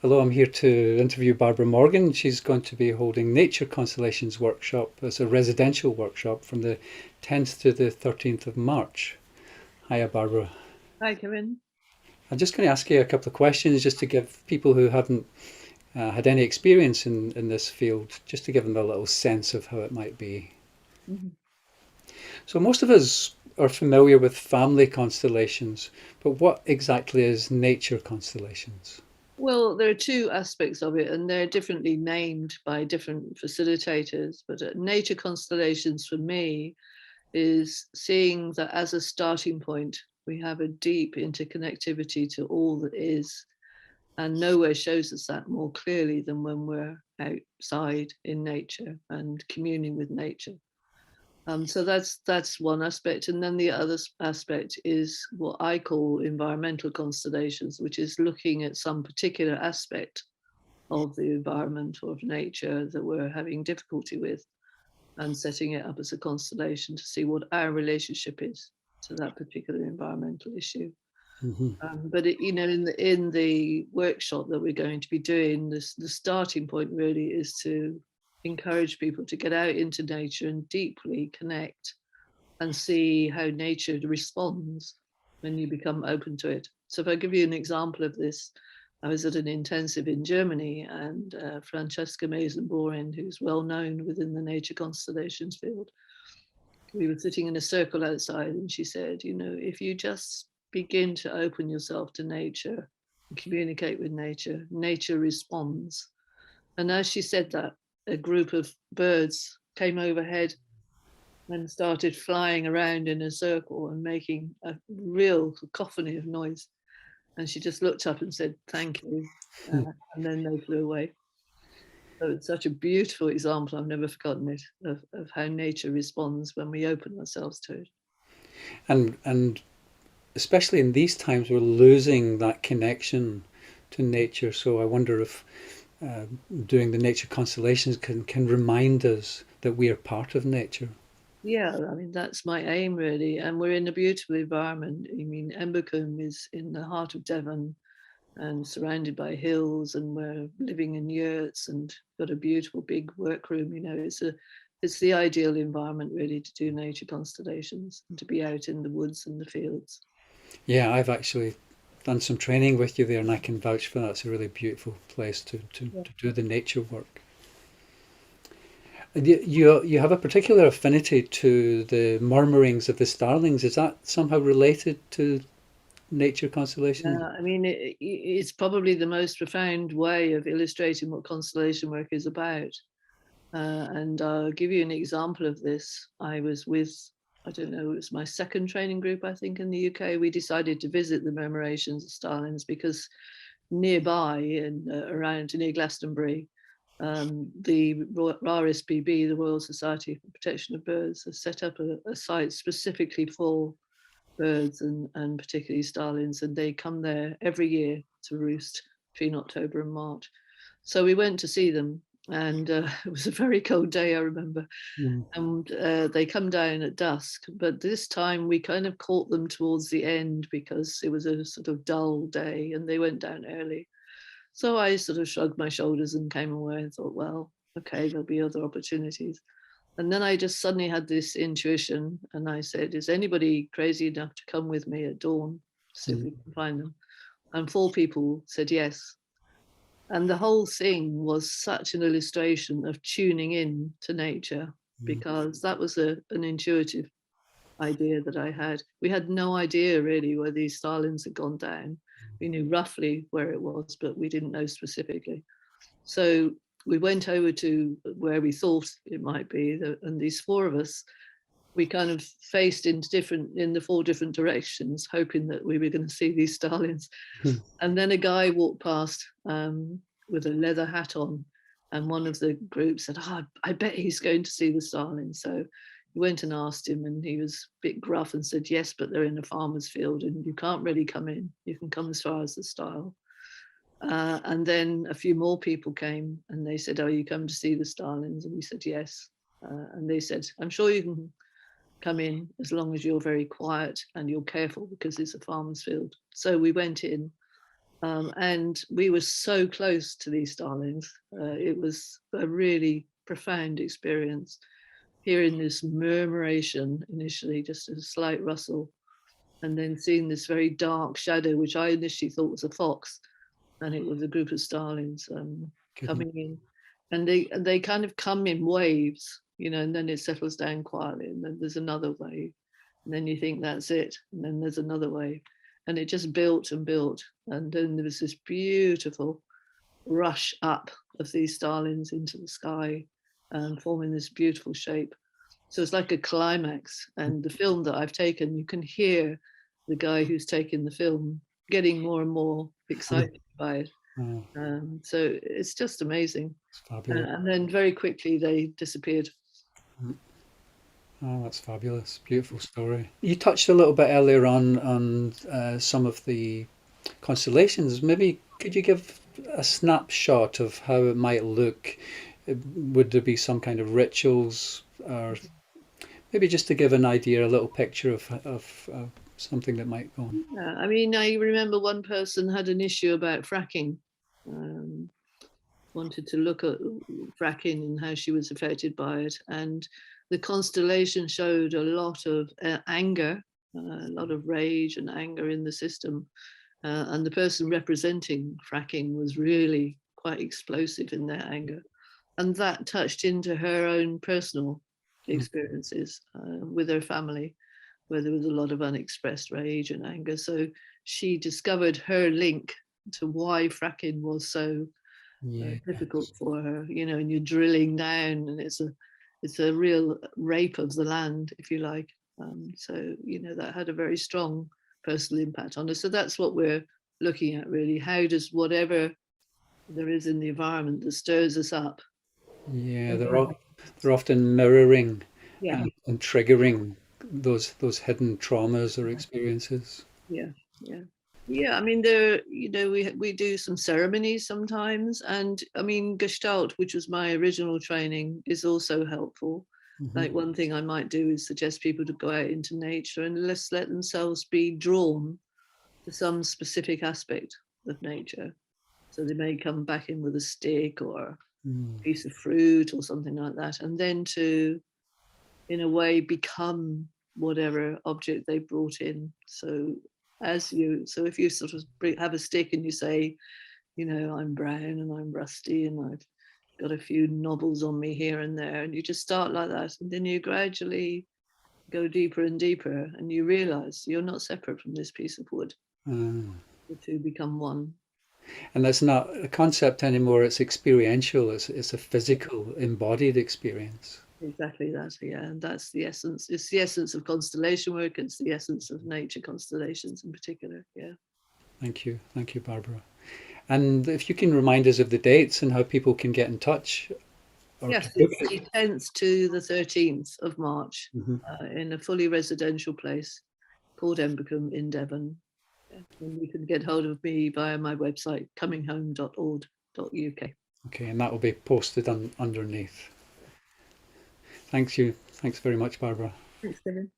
Hello, I'm here to interview Barbara Morgan. She's going to be holding Nature Constellations workshop as a residential workshop from the 10th to the 13th of March. Hiya, Barbara. Hi, Kevin. I'm just going to ask you a couple of questions just to give people who haven't had any experience in this field, just to give them a little sense of how it might be. Mhm. So, most of us are familiar with family constellations, but what exactly is nature constellations? Well, there are two aspects of it, and they're differently named by different facilitators. But Nature Constellations for me is seeing that as a starting point, we have a deep interconnectivity to all that is, and nowhere shows us that more clearly than when we're outside in nature and communing with nature. So that's one aspect, and then the other aspect is what I call environmental constellations, which is looking at some particular aspect of the environment or of nature that we're having difficulty with, and setting it up as a constellation to see what our relationship is to that particular environmental issue. Hmm. But in the workshop that we're going to be doing, the starting point really is to encourage people to get out into nature and deeply connect and see how nature responds when you become open to it. So, if I give you an example of this, I was at an intensive in Germany, and Francesca Mason-Borin, who's well known within the nature constellations field, we were sitting in a circle outside, and she said, if you just begin to open yourself to nature and communicate with nature, nature responds. And as she said that, a group of birds came overhead and started flying around in a circle and making a real cacophony of noise. And she just looked up and said, "Thank you." And then they flew away. So it's such a beautiful example. I've never forgotten it of how nature responds when we open ourselves to it. And especially in these times, we're losing that connection to nature. So I wonder if uh, doing the nature constellations can remind us that we are part of nature. Yeah, I mean, that's my aim really. And we're in a beautiful environment. I mean, Embercombe is in the heart of Devon and surrounded by hills, and we're living in yurts and got a beautiful big workroom. It's the ideal environment really to do nature constellations and to be out in the woods and the fields. Yeah, I've actually done some training with you there, and I can vouch for that. It's a really beautiful place Yeah. to do the nature work. And you have a particular affinity to the murmurings of the starlings. Is that somehow related to nature constellations? I mean, it's probably the most profound way of illustrating what constellation work is about. And I'll give you an example of this. I was with, I don't know, it was my second training group, I think, in the UK. We decided to visit the murmurations of starlings because nearby and around near Glastonbury, the RSPB, the Royal Society for Protection of Birds, has set up a site specifically for birds and particularly starlings, and they come there every year to roost between October and March. So we went to see them, and it was a very cold day, I remember. Mm. And they come down at dusk, but this time we kind of caught them towards the end because it was a sort of dull day, and they went down early. So I sort of shrugged my shoulders and came away and thought, well, okay, there'll be other opportunities. And then I just suddenly had this intuition, and I said, is anybody crazy enough to come with me at dawn to see if Mm. we can find them? And four people said yes. And the whole thing was such an illustration of tuning in to nature, Mm. because that was an intuitive idea that I had. We had no idea really where these starlings had gone down. We knew roughly where it was, but we didn't know specifically. So we went over to where we thought it might be, and these four of us, we kind of faced in the four different directions, hoping that we were going to see these starlings. Mm. And then a guy walked past with a leather hat on, and one of the group said, "Oh, I bet he's going to see the starlings." So we went and asked him, and he was a bit gruff and said, "Yes, but they're in a farmer's field, and you can't really come in. You can come as far as the stile." And then a few more people came and they said, "Oh, you come to see the starlings?" And we said, "Yes." And they said, "I'm sure you can come in as long as you're very quiet and you're careful because it's a farmer's field." So we went in, And we were so close to these starlings. It was a really profound experience, hearing this murmuration initially, just a slight rustle, and then seeing this very dark shadow, which I initially thought was a fox, and it was a group of starlings Goodness. coming in. And they kind of come in waves, you know, and then it settles down quietly, and then there's another wave, and then you think that's it, and then there's another wave, and it just built and built, and then there was this beautiful rush up of these starlings into the sky, forming this beautiful shape. So it's like a climax. And the film that I've taken, you can hear the guy who's taking the film getting more and more excited by it. Oh, So it's just amazing. it's fabulous. And then very quickly they disappeared. Oh, that's fabulous. Beautiful story. You touched a little bit earlier on some of the constellations. Maybe could you give a snapshot of how it might look? Would there be some kind of rituals, or maybe just to give an idea, a little picture of something that might go on? I mean, I remember one person had an issue about fracking. Wanted to look at fracking and how she was affected by it. And the constellation showed a lot of anger, a lot of rage and anger in the system. And the person representing fracking was really quite explosive in their anger. And that touched into her own personal experiences with her family, where there was a lot of unexpressed rage and anger. So she discovered her link to why fracking was so Yeah. difficult for her, you know, and you're drilling down, and it's a real rape of the land, if you like. So you know that had a very strong personal impact on us. So that's what we're looking at, really. How does whatever there is in the environment that stirs us up? Yeah, they're often mirroring Yeah, and triggering those hidden traumas or experiences. yeah, yeah. Yeah, I mean, there, you know, we do some ceremonies sometimes, and I mean, Gestalt, which was my original training, is also helpful. Hmm. Like one thing I might do is suggest people to go out into nature and let's let themselves be drawn to some specific aspect of nature. So they may come back in with a stick or a Mm. piece of fruit or something like that, and then to, in a way, become whatever object they brought in. So so if you sort of have a stick and you say, you know, I'm brown and I'm rusty and I've got a few knobbles on me here and there, and you just start like that, and then you gradually go deeper and deeper, and you realize you're not separate from this piece of wood. Ah. The two become one. And that's not a concept anymore, it's experiential, it's a physical, embodied experience. Exactly that, yeah. And that's the essence. It's the essence of constellation work. It's the essence of nature constellations in particular. Yeah. Thank you, Barbara. And if you can remind us of the dates and how people can get in touch or to Yes, book it's it. the 10th to the 13th of March Hmm. in a fully residential place called Embercombe in Devon. Yeah. And you can get hold of me via my website, cominghome.org.uk. Okay, and that will be posted underneath. Thanks very much, Barbara. Thanks, Devon.